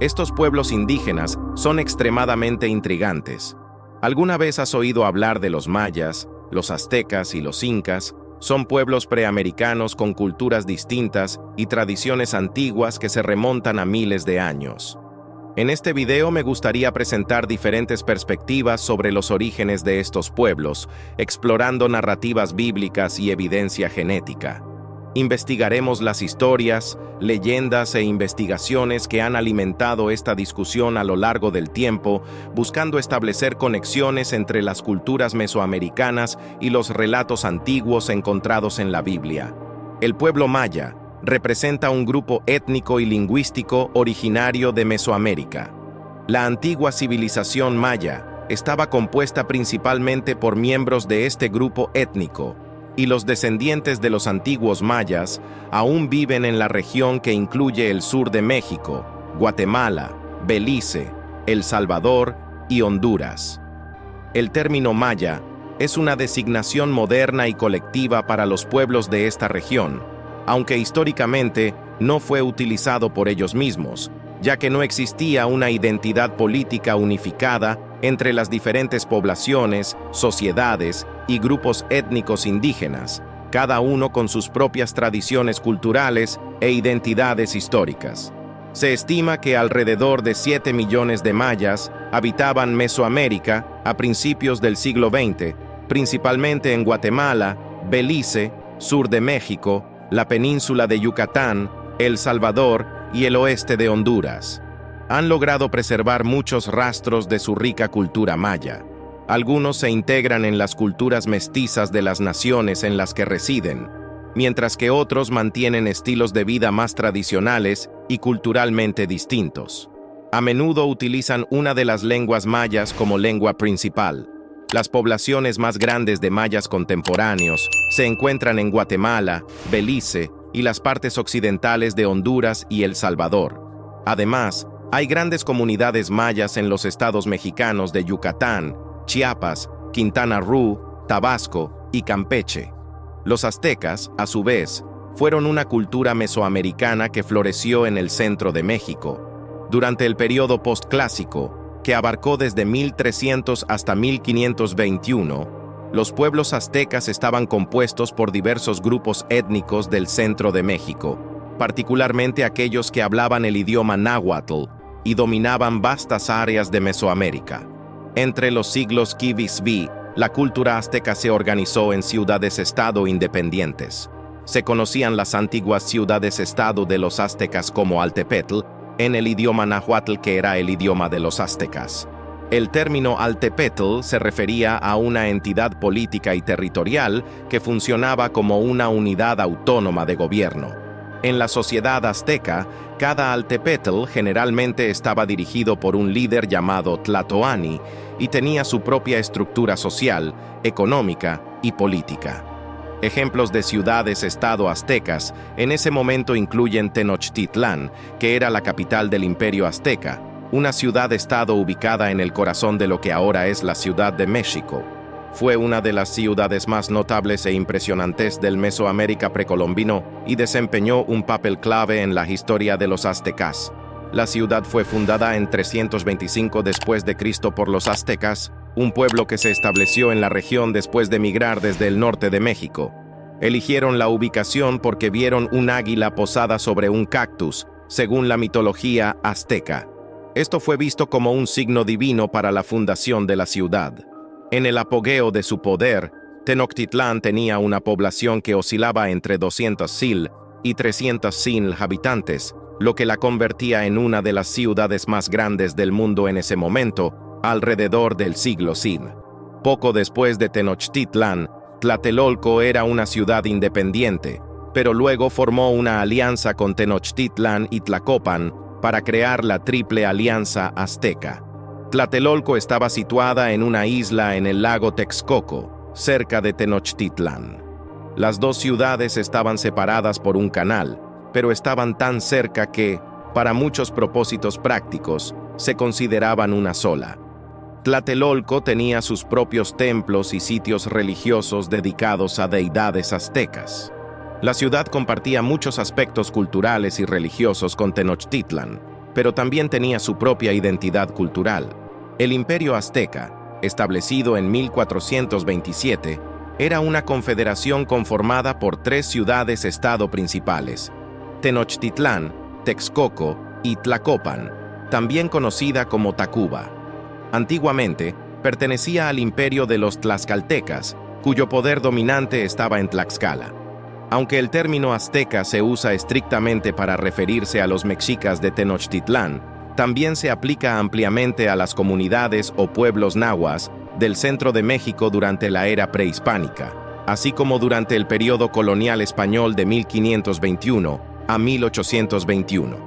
Estos pueblos indígenas son extremadamente intrigantes. ¿Alguna vez has oído hablar de los mayas, los aztecas y los incas? Son pueblos preamericanos con culturas distintas y tradiciones antiguas que se remontan a miles de años. En este video me gustaría presentar diferentes perspectivas sobre los orígenes de estos pueblos, explorando narrativas bíblicas y evidencia genética. Investigaremos las historias, leyendas e investigaciones que han alimentado esta discusión a lo largo del tiempo, buscando establecer conexiones entre las culturas mesoamericanas y los relatos antiguos encontrados en la Biblia. El pueblo maya representa un grupo étnico y lingüístico originario de Mesoamérica. La antigua civilización maya estaba compuesta principalmente por miembros de este grupo étnico, y los descendientes de los antiguos mayas aún viven en la región que incluye el sur de México, Guatemala, Belice, El Salvador y Honduras. El término maya es una designación moderna y colectiva para los pueblos de esta región, aunque históricamente no fue utilizado por ellos mismos, ya que no existía una identidad política unificada entre las diferentes poblaciones, sociedades y grupos étnicos indígenas, cada uno con sus propias tradiciones culturales e identidades históricas. Se estima que alrededor de 7 millones de mayas habitaban Mesoamérica a principios del siglo XX, principalmente en Guatemala, Belice, sur de México, la península de Yucatán, El Salvador y el oeste de Honduras. Han logrado preservar muchos rastros de su rica cultura maya. Algunos se integran en las culturas mestizas de las naciones en las que residen, mientras que otros mantienen estilos de vida más tradicionales y culturalmente distintos. A menudo utilizan una de las lenguas mayas como lengua principal. Las poblaciones más grandes de mayas contemporáneos se encuentran en Guatemala, Belice y las partes occidentales de Honduras y El Salvador. Además, hay grandes comunidades mayas en los estados mexicanos de Yucatán, Chiapas, Quintana Roo, Tabasco y Campeche. Los aztecas, a su vez, fueron una cultura mesoamericana que floreció en el centro de México. Durante el periodo postclásico, que abarcó desde 1300 hasta 1521, los pueblos aztecas estaban compuestos por diversos grupos étnicos del centro de México, particularmente aquellos que hablaban el idioma náhuatl y dominaban vastas áreas de Mesoamérica. Entre los siglos XV, la cultura azteca se organizó en ciudades-estado independientes. Se conocían las antiguas ciudades-estado de los aztecas como Altepetl, en el idioma náhuatl que era el idioma de los aztecas. El término Altepetl se refería a una entidad política y territorial que funcionaba como una unidad autónoma de gobierno. En la sociedad azteca, cada Altepetl generalmente estaba dirigido por un líder llamado Tlatoani y tenía su propia estructura social, económica y política. Ejemplos de ciudades-estado aztecas en ese momento incluyen Tenochtitlán, que era la capital del Imperio Azteca, una ciudad-estado ubicada en el corazón de lo que ahora es la Ciudad de México. Fue una de las ciudades más notables e impresionantes del Mesoamérica precolombino y desempeñó un papel clave en la historia de los aztecas. La ciudad fue fundada en 325 después de Cristo por los aztecas, un pueblo que se estableció en la región después de migrar desde el norte de México. Eligieron la ubicación porque vieron un águila posada sobre un cactus, según la mitología azteca. Esto fue visto como un signo divino para la fundación de la ciudad. En el apogeo de su poder, Tenochtitlán tenía una población que oscilaba entre 200,000 y 300,000 habitantes, lo que la convertía en una de las ciudades más grandes del mundo en ese momento, alrededor del siglo Cid. Poco después de Tenochtitlán, Tlatelolco era una ciudad independiente, pero luego formó una alianza con Tenochtitlán y Tlacopan para crear la Triple Alianza Azteca. Tlatelolco estaba situada en una isla en el lago Texcoco, cerca de Tenochtitlán. Las dos ciudades estaban separadas por un canal, pero estaban tan cerca que, para muchos propósitos prácticos, se consideraban una sola. Tlatelolco tenía sus propios templos y sitios religiosos dedicados a deidades aztecas. La ciudad compartía muchos aspectos culturales y religiosos con Tenochtitlán. pero también tenía su propia identidad cultural. El Imperio Azteca, establecido en 1427, era una confederación conformada por 3 ciudades-estado principales: Tenochtitlán, Texcoco y Tlacopan, también conocida como Tacuba. Antiguamente, pertenecía al imperio de los tlaxcaltecas, cuyo poder dominante estaba en Tlaxcala. Aunque el término azteca se usa estrictamente para referirse a los mexicas de Tenochtitlán, también se aplica ampliamente a las comunidades o pueblos nahuas del centro de México durante la era prehispánica, así como durante el periodo colonial español de 1521 a 1821.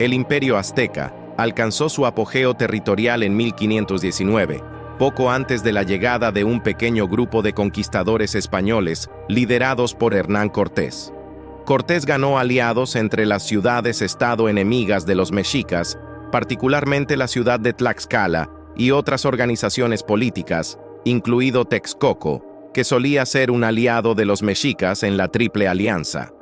El Imperio Azteca alcanzó su apogeo territorial en 1519, poco antes de la llegada de un pequeño grupo de conquistadores españoles liderados por Hernán Cortés. Cortés ganó aliados entre las ciudades-estado enemigas de los mexicas, particularmente la ciudad de Tlaxcala y otras organizaciones políticas, incluido Texcoco, que solía ser un aliado de los mexicas en la Triple Alianza.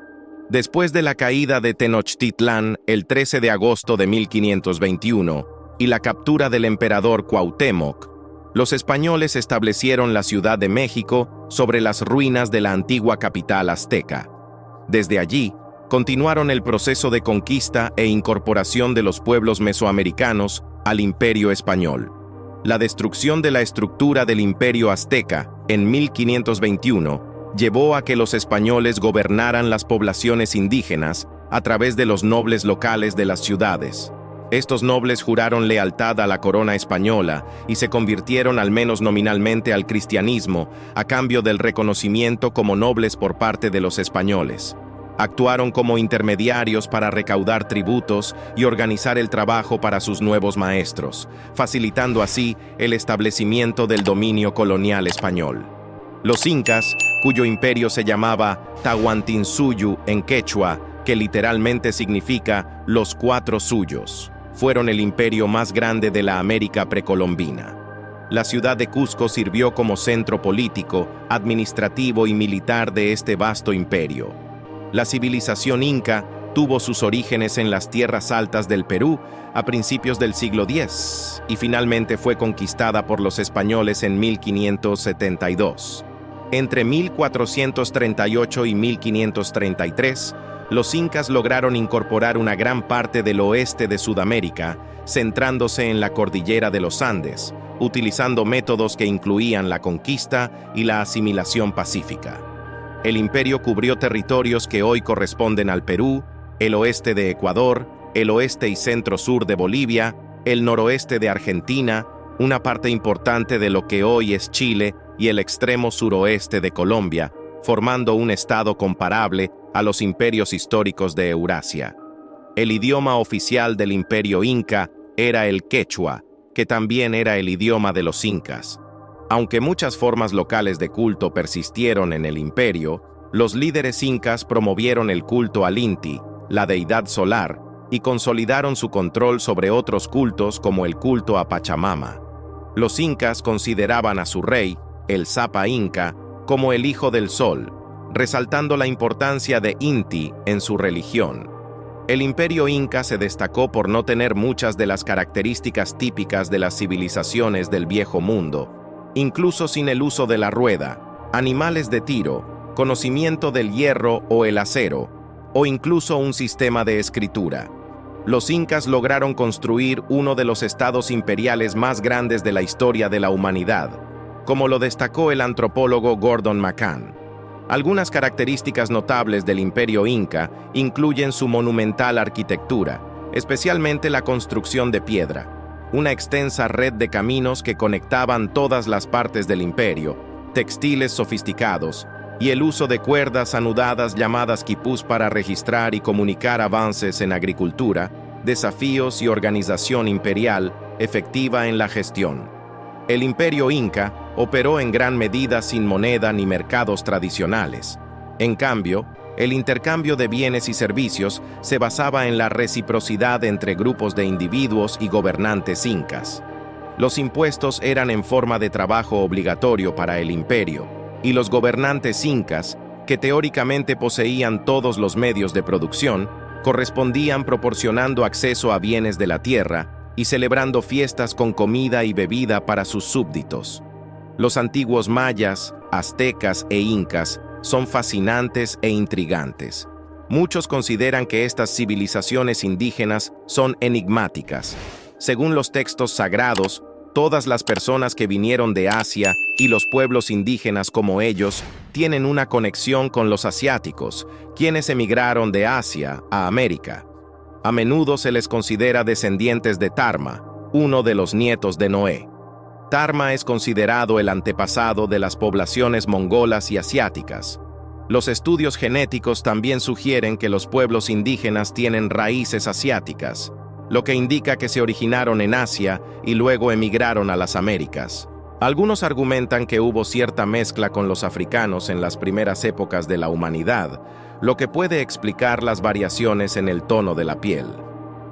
Después de la caída de Tenochtitlán el 13 de agosto de 1521 y la captura del emperador Cuauhtémoc, los españoles establecieron la Ciudad de México sobre las ruinas de la antigua capital azteca. Desde allí, continuaron el proceso de conquista e incorporación de los pueblos mesoamericanos al Imperio Español. La destrucción de la estructura del Imperio Azteca en 1521 llevó a que los españoles gobernaran las poblaciones indígenas a través de los nobles locales de las ciudades. Estos nobles juraron lealtad a la corona española y se convirtieron al menos nominalmente al cristianismo a cambio del reconocimiento como nobles por parte de los españoles. Actuaron como intermediarios para recaudar tributos y organizar el trabajo para sus nuevos maestros, facilitando así el establecimiento del dominio colonial español. Los incas, cuyo imperio se llamaba Tahuantinsuyu en quechua, que literalmente significa los 4 suyos, fueron el imperio más grande de la América precolombina. La ciudad de Cusco sirvió como centro político, administrativo y militar de este vasto imperio. La civilización inca tuvo sus orígenes en las tierras altas del Perú a principios del siglo X y finalmente fue conquistada por los españoles en 1572. Entre 1438 y 1533, los incas lograron incorporar una gran parte del oeste de Sudamérica, centrándose en la cordillera de los Andes, utilizando métodos que incluían la conquista y la asimilación pacífica. El imperio cubrió territorios que hoy corresponden al Perú, el oeste de Ecuador, el oeste y centro-sur de Bolivia, el noroeste de Argentina, una parte importante de lo que hoy es Chile y el extremo suroeste de Colombia, formando un estado comparable a los imperios históricos de Eurasia. El idioma oficial del imperio inca era el quechua, que también era el idioma de los incas. Aunque muchas formas locales de culto persistieron en el imperio, los líderes incas promovieron el culto al Inti, la deidad solar, y consolidaron su control sobre otros cultos como el culto a Pachamama. Los incas consideraban a su rey, el Zapa Inca, como el hijo del sol, resaltando la importancia de Inti en su religión. El imperio inca se destacó por no tener muchas de las características típicas de las civilizaciones del Viejo Mundo, incluso sin el uso de la rueda, animales de tiro, conocimiento del hierro o el acero, o incluso un sistema de escritura. Los incas lograron construir uno de los estados imperiales más grandes de la historia de la humanidad, como lo destacó el antropólogo Gordon McCann. Algunas características notables del imperio inca incluyen su monumental arquitectura, especialmente la construcción de piedra, una extensa red de caminos que conectaban todas las partes del imperio, textiles sofisticados, y el uso de cuerdas anudadas llamadas quipús para registrar y comunicar avances en agricultura, desafíos y organización imperial efectiva en la gestión. El imperio inca operó en gran medida sin moneda ni mercados tradicionales. En cambio, el intercambio de bienes y servicios se basaba en la reciprocidad entre grupos de individuos y gobernantes incas. Los impuestos eran en forma de trabajo obligatorio para el imperio, y los gobernantes incas, que teóricamente poseían todos los medios de producción, correspondían proporcionando acceso a bienes de la tierra y celebrando fiestas con comida y bebida para sus súbditos. Los antiguos mayas, aztecas e incas son fascinantes e intrigantes. Muchos consideran que estas civilizaciones indígenas son enigmáticas. Según los textos sagrados, todas las personas que vinieron de Asia y los pueblos indígenas como ellos tienen una conexión con los asiáticos, quienes emigraron de Asia a América. A menudo se les considera descendientes de Tarma, uno de los nietos de Noé. Tarma es considerado el antepasado de las poblaciones mongolas y asiáticas. Los estudios genéticos también sugieren que los pueblos indígenas tienen raíces asiáticas, lo que indica que se originaron en Asia y luego emigraron a las Américas. Algunos argumentan que hubo cierta mezcla con los africanos en las primeras épocas de la humanidad, lo que puede explicar las variaciones en el tono de la piel.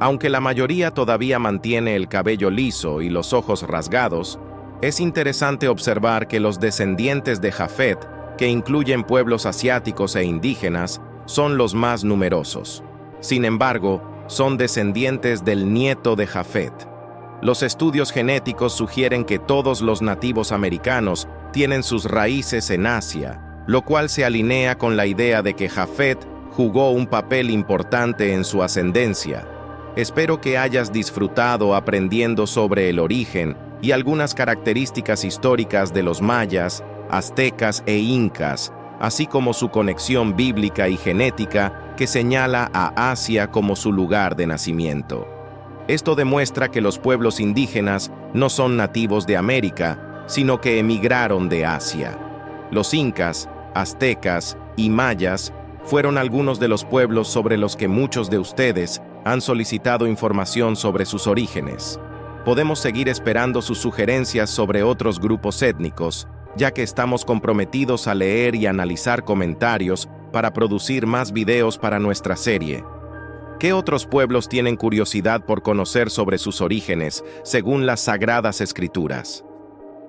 Aunque la mayoría todavía mantiene el cabello liso y los ojos rasgados, es interesante observar que los descendientes de Jafet, que incluyen pueblos asiáticos e indígenas, son los más numerosos. Sin embargo, son descendientes del nieto de Jafet. Los estudios genéticos sugieren que todos los nativos americanos tienen sus raíces en Asia, lo cual se alinea con la idea de que Jafet jugó un papel importante en su ascendencia. Espero que hayas disfrutado aprendiendo sobre el origen y algunas características históricas de los mayas, aztecas e incas, así como su conexión bíblica y genética que señala a Asia como su lugar de nacimiento. Esto demuestra que los pueblos indígenas no son nativos de América, sino que emigraron de Asia. Los incas, aztecas y mayas fueron algunos de los pueblos sobre los que muchos de ustedes han solicitado información sobre sus orígenes. Podemos seguir esperando sus sugerencias sobre otros grupos étnicos, ya que estamos comprometidos a leer y analizar comentarios para producir más videos para nuestra serie. ¿Qué otros pueblos tienen curiosidad por conocer sobre sus orígenes, según las Sagradas Escrituras?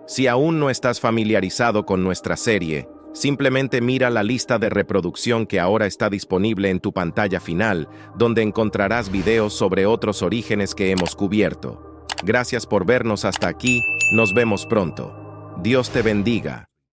Si aún no estás familiarizado con nuestra serie, simplemente mira la lista de reproducción que ahora está disponible en tu pantalla final, donde encontrarás videos sobre otros orígenes que hemos cubierto. Gracias por vernos hasta aquí, nos vemos pronto. Dios te bendiga.